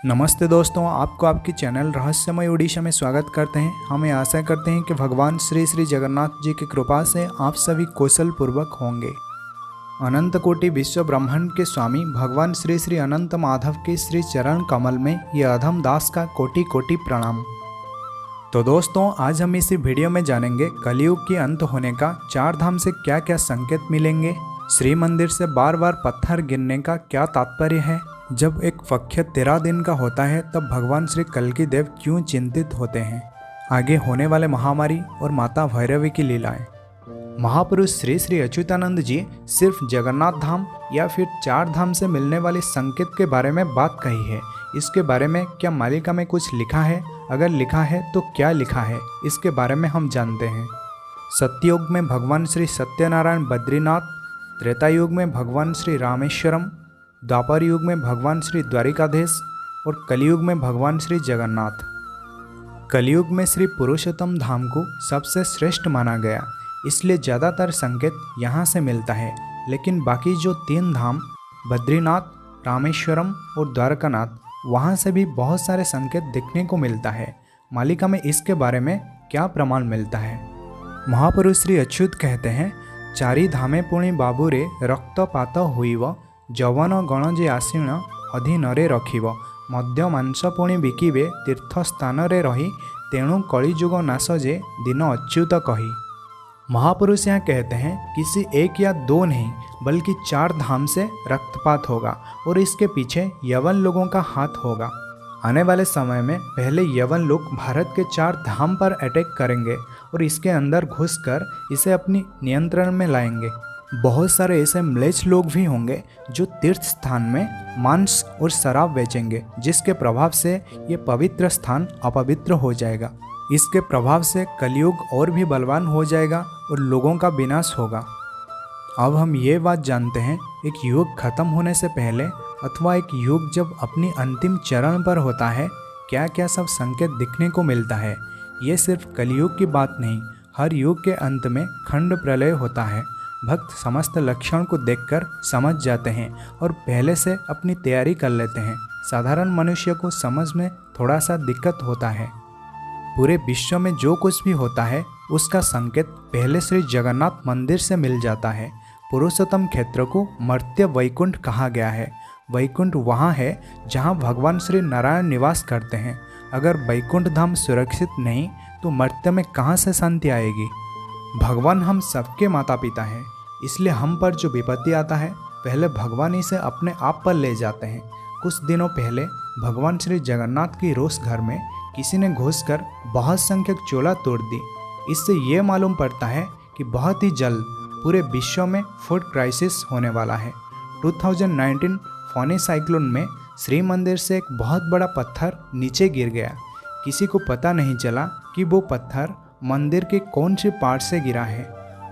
नमस्ते दोस्तों, आपको आपकी चैनल रहस्यमय उड़ीसा में स्वागत करते हैं। हमें आशा करते हैं कि भगवान श्री श्री जगन्नाथ जी की कृपा से आप सभी कुशल पूर्वक होंगे। अनंत कोटि विश्व ब्रह्मांड के स्वामी भगवान श्री श्री अनंत माधव के श्री चरण कमल में ये अधम दास का कोटि कोटि प्रणाम। तो दोस्तों, आज हम इसी वीडियो में जानेंगे कलयुग के अंत होने का चार धाम से क्या क्या संकेत मिलेंगे, श्री मंदिर से बार बार पत्थर गिरने का क्या तात्पर्य है, जब एक पक्ष 13 दिन का होता है तब भगवान श्री कल्की देव क्यों चिंतित होते हैं, आगे होने वाले महामारी और माता भैरवी की लीलाएं। महापुरुष श्री श्री अच्युतानंद जी सिर्फ जगन्नाथ धाम या फिर चार धाम से मिलने वाले संकेत के बारे में बात कही है। इसके बारे में क्या मालिका में कुछ लिखा है? अगर लिखा है तो क्या लिखा है, इसके बारे में हम जानते हैं। सत्ययुग में भगवान श्री सत्यनारायण बद्रीनाथ, त्रेता युग में भगवान श्री रामेश्वरम, द्वापर युग में भगवान श्री द्वारिकाधीश और कलयुग में भगवान श्री जगन्नाथ। कलयुग में श्री पुरुषोत्तम धाम को सबसे श्रेष्ठ माना गया, इसलिए ज़्यादातर संकेत यहाँ से मिलता है। लेकिन बाकी जो 3 धाम बद्रीनाथ, रामेश्वरम और द्वारकानाथ, वहाँ से भी बहुत सारे संकेत देखने को मिलता है। मालिका में इसके बारे में क्या प्रमाण मिलता है? महापुरुष श्री अच्युत कहते हैं, चारि धामे पुणी बाबुरे रक्तपात हुईव, जवन गण जे आसीण अधीनरे रखिव, मध्य मांस पुणी बिकिबे तीर्थ स्थान रे रही, तेणु कलिजुग नाश जे दिन अच्युत कही। महापुरुष यहाँ कहते हैं किसी एक या 2 नहीं बल्कि 4 धाम से रक्तपात होगा और इसके पीछे यवन लोगों का हाथ होगा। आने वाले समय में पहले यवन लोग भारत के 4 धाम पर अटैक करेंगे और इसके अंदर घुसकर इसे अपनी नियंत्रण में लाएंगे। बहुत सारे ऐसे म्लेच्छ लोग भी होंगे जो तीर्थ स्थान में मांस और शराब बेचेंगे, जिसके प्रभाव से ये पवित्र स्थान अपवित्र हो जाएगा। इसके प्रभाव से कलयुग और भी बलवान हो जाएगा और लोगों का विनाश होगा। अब हम ये बात जानते हैं, एक युग खत्म होने से पहले अथवा एक युग जब अपनी अंतिम चरण पर होता है, क्या क्या सब संकेत दिखने को मिलता है। ये सिर्फ कलयुग की बात नहीं, हर युग के अंत में खंड प्रलय होता है। भक्त समस्त लक्षण को देखकर समझ जाते हैं और पहले से अपनी तैयारी कर लेते हैं। साधारण मनुष्य को समझ में थोड़ा सा दिक्कत होता है। पूरे विश्व में जो कुछ भी होता है उसका संकेत पहले श्री जगन्नाथ मंदिर से मिल जाता है। पुरुषोत्तम क्षेत्र को मर्त्य वैकुंठ कहा गया है। वैकुंठ वहाँ है जहाँ भगवान श्री नारायण निवास करते हैं। अगर वैकुंठ धाम सुरक्षित नहीं तो मर्त्य में कहाँ से शांति आएगी? भगवान हम सबके माता पिता हैं, इसलिए हम पर जो विपत्ति आता है पहले भगवान इसे अपने आप पर ले जाते हैं। कुछ दिनों पहले भगवान श्री जगन्नाथ की रोष घर में किसी ने घुसकर बहुत संख्यक चोला तोड़ दी। इससे ये मालूम पड़ता है कि बहुत ही जल्द पूरे विश्व में फूड क्राइसिस होने वाला है। 2019 फोनी साइक्लोन में श्री मंदिर से एक बहुत बड़ा पत्थर नीचे गिर गया। किसी को पता नहीं चला कि वो पत्थर मंदिर के कौन से पार्ट से गिरा है।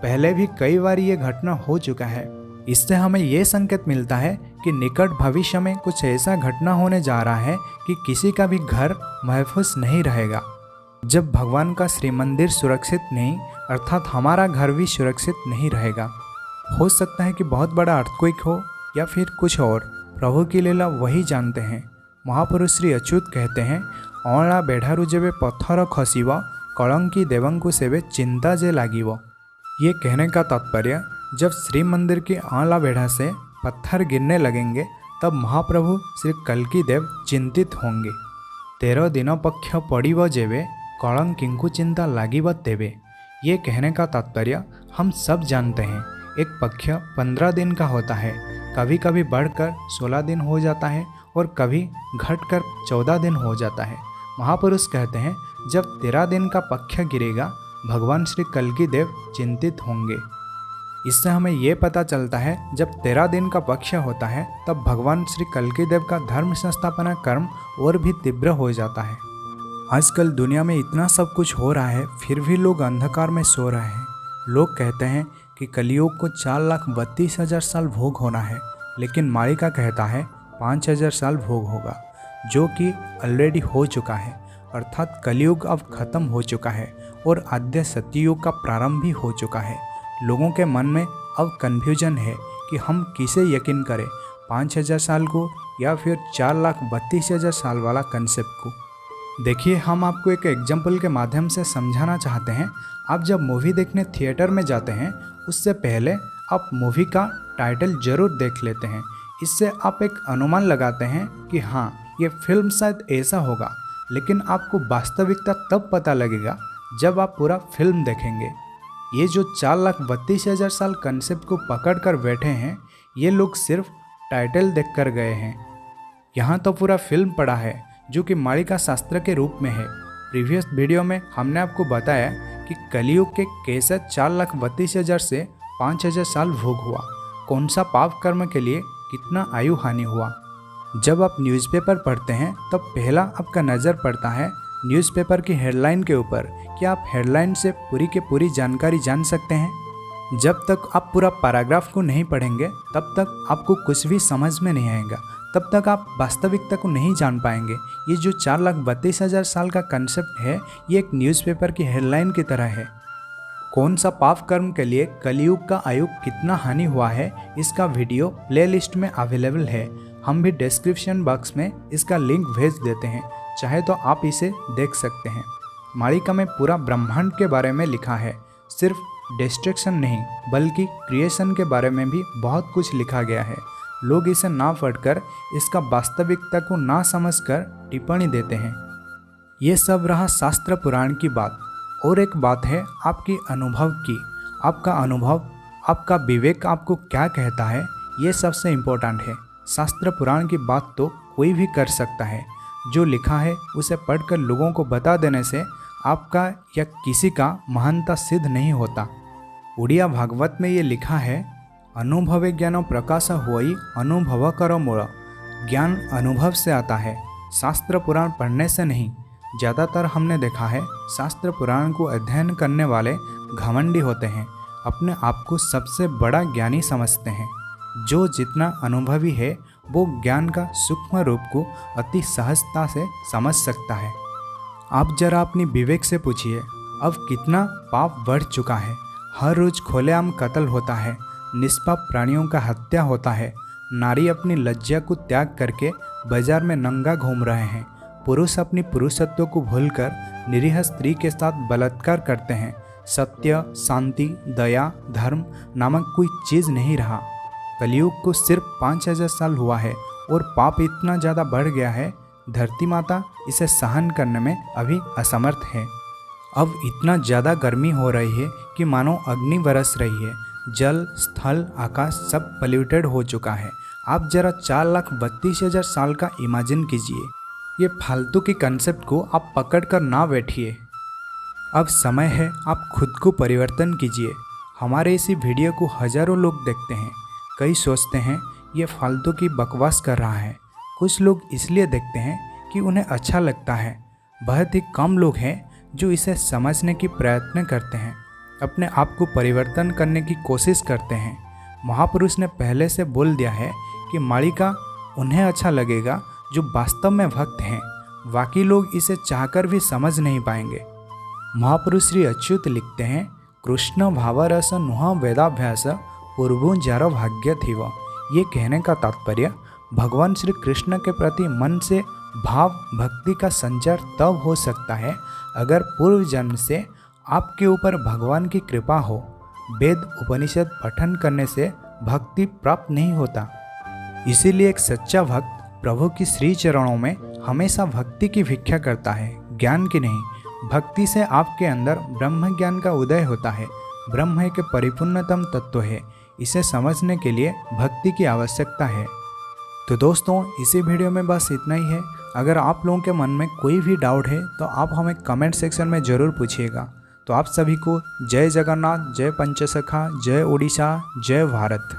पहले भी कई बार ये घटना हो चुका है। इससे हमें ये संकेत मिलता है कि निकट भविष्य में कुछ ऐसा घटना होने जा रहा है कि किसी का भी घर महफूज नहीं रहेगा। जब भगवान का श्री मंदिर सुरक्षित नहीं, अर्थात हमारा घर भी सुरक्षित नहीं रहेगा। हो सकता है कि बहुत बड़ा अर्थक्वेक हो या फिर कुछ और। प्रभु की लीला वही जानते हैं। महापुरुष श्री अच्युत कहते हैं, अणा बेढ़ारू जेबे पत्थर खसिव, कलंकी देवंकु सेवे चिंता जे लागिव। ये कहने का तात्पर्य, जब श्री मंदिर की आंला बेढ़ा से पत्थर गिरने लगेंगे तब महाप्रभु श्री कल्की देव चिंतित होंगे। 13 दिन पक्ष पड़िव जेबे, कलंकिंकु चिंता लागिव तेबे। ये कहने का तात्पर्य हम सब जानते हैं। एक पक्ष 15 दिन का होता है, कभी कभी बढ़कर 16 दिन हो जाता है और कभी घटकर 14 दिन हो जाता है। महापुरुष कहते हैं, जब 13 दिन का पक्ष गिरेगा भगवान श्री कल्की देव चिंतित होंगे। इससे हमें ये पता चलता है, जब 13 दिन का पक्ष होता है तब भगवान श्री कल्की देव का धर्म संस्थापना कर्म और भी तीव्र हो जाता है। आजकल दुनिया में इतना सब कुछ हो रहा है, फिर भी लोग अंधकार में सो रहे हैं। लोग कहते हैं कि कलयुग को 4,32,000 साल भोग होना है, लेकिन मालिका कहता है 5,000 साल भोग होगा, जो कि ऑलरेडी हो चुका है। अर्थात कलयुग अब खत्म हो चुका है और आद्य सत्ययुग का प्रारंभ भी हो चुका है। लोगों के मन में अब कन्फ्यूजन है कि हम किसे यकीन करें, 5,000 साल को या फिर 4,32,000 साल वाला कंसेप्ट को। देखिए, हम आपको एक एग्जाम्पल के माध्यम से समझाना चाहते हैं। आप जब मूवी देखने थिएटर में जाते हैं उससे पहले आप मूवी का टाइटल जरूर देख लेते हैं। इससे आप एक अनुमान लगाते हैं कि हाँ, ये फिल्म शायद ऐसा होगा, लेकिन आपको वास्तविकता तब पता लगेगा जब आप पूरा फिल्म देखेंगे। ये जो 4,32,000 साल कंसेप्ट को पकड़ कर बैठे हैं, ये लोग सिर्फ टाइटल देखकर गए हैं। यहाँ तो पूरा फिल्म पड़ा है जो कि मालिका शास्त्र के रूप में है। प्रीवियस वीडियो में हमने आपको बताया कि कलियुग के कैसे 4,32,000 से 5,000 साल भोग हुआ, कौन सा पाप कर्म के लिए कितना आयु हानि हुआ। जब आप न्यूज़पेपर पढ़ते हैं तब पहला आपका नज़र पड़ता है न्यूज़पेपर की हेडलाइन के ऊपर। क्या आप हेडलाइन से पूरी की पूरी जानकारी जान सकते हैं? जब तक आप पूरा पैराग्राफ को नहीं पढ़ेंगे तब तक आपको कुछ भी समझ में नहीं आएगा, तब तक आप वास्तविकता को नहीं जान पाएंगे। ये जो 4,32,000 साल का कंसेप्ट है, ये एक न्यूज़पेपर की हेडलाइन की तरह है। कौन सा पाप कर्म के लिए कलियुग का आयु कितना हानि हुआ है, इसका वीडियो प्लेलिस्ट में अवेलेबल है। हम भी डिस्क्रिप्शन बॉक्स में इसका लिंक भेज देते हैं, चाहे तो आप इसे देख सकते हैं। मालिका में पूरा ब्रह्मांड के बारे में लिखा है। सिर्फ डिस्ट्रक्शन नहीं बल्कि क्रिएशन के बारे में भी बहुत कुछ लिखा गया है। लोग इसे ना पढ़कर, इसका वास्तविकता को ना समझकर टिप्पणी देते हैं। ये सब रहा शास्त्र पुराण की बात। और एक बात है आपकी अनुभव की। आपका अनुभव, आपका विवेक आपको क्या कहता है, ये सबसे इम्पोर्टेंट है। शास्त्र पुराण की बात तो कोई भी कर सकता है। जो लिखा है उसे पढ़कर लोगों को बता देने से आपका या किसी का महानता सिद्ध नहीं होता। उड़िया भागवत में ये लिखा है, अनुभवे ज्ञानो प्रकाश हुई अनुभव करो मूल। ज्ञान अनुभव से आता है, शास्त्र पुराण पढ़ने से नहीं। ज़्यादातर हमने देखा है शास्त्र पुराण को अध्ययन करने वाले घमंडी होते हैं, अपने आप को सबसे बड़ा ज्ञानी समझते हैं। जो जितना अनुभवी है वो ज्ञान का सूक्ष्म रूप को अति सहजता से समझ सकता है। आप जरा अपनी विवेक से पूछिए, अब कितना पाप बढ़ चुका है। हर रोज़ खुलेआम कत्ल होता है, निष्पाप प्राणियों का हत्या होता है। नारी अपनी लज्जा को त्याग करके बाजार में नंगा घूम रहे हैं। पुरुष अपनी पुरुषत्व को भूलकर निरीह स्त्री के साथ बलात्कार करते हैं। सत्य, शांति, दया, धर्म नामक कोई चीज़ नहीं रहा। कलियुग को सिर्फ 5,000 साल हुआ है और पाप इतना ज़्यादा बढ़ गया है, धरती माता इसे सहन करने में अभी असमर्थ है। अब इतना ज़्यादा गर्मी हो रही है कि मानो अग्नि बरस रही है। जल, स्थल, आकाश सब पॉल्यूटेड हो चुका है। आप जरा 4,32,000 साल का इमेजिन कीजिए। ये फालतू की कंसेप्ट को आप पकड़ कर ना बैठिए। अब समय है आप खुद को परिवर्तन कीजिए। हमारे इसी वीडियो को हज़ारों लोग देखते हैं। कई सोचते हैं ये फालतू की बकवास कर रहा है। कुछ लोग इसलिए देखते हैं कि उन्हें अच्छा लगता है। बहुत ही कम लोग हैं जो इसे समझने की प्रयत्न करते हैं, अपने आप को परिवर्तन करने की कोशिश करते हैं। महापुरुष ने पहले से बोल दिया है कि मालिका उन्हें अच्छा लगेगा जो वास्तव में भक्त हैं। बाकी लोग इसे चाहकर भी समझ नहीं पाएंगे। महापुरुष श्री अच्युत लिखते हैं, कृष्ण भावरस नुह वेदाभ्यास पूर्वों जारो भाग्य थी। ये कहने का तात्पर्य भगवान श्री कृष्ण के प्रति मन से भाव भक्ति का संचार तब हो सकता है अगर पूर्व जन्म से आपके ऊपर भगवान की कृपा हो। वेद उपनिषद पठन करने से भक्ति प्राप्त नहीं होता। इसीलिए एक सच्चा भक्त प्रभु की श्री चरणों में हमेशा भक्ति की भिक्षा करता है, ज्ञान की नहीं। भक्ति से आपके अंदर ब्रह्म ज्ञान का उदय होता है। ब्रह्म एक परिपूर्णतम तत्व है। इसे समझने के लिए भक्ति की आवश्यकता है। तो दोस्तों, इसी वीडियो में बस इतना ही है। अगर आप लोगों के मन में कोई भी डाउट है तो आप हमें कमेंट सेक्शन में ज़रूर पूछिएगा। तो आप सभी को जय जगन्नाथ, जय पंचसखा, जय ओडिशा, जय भारत।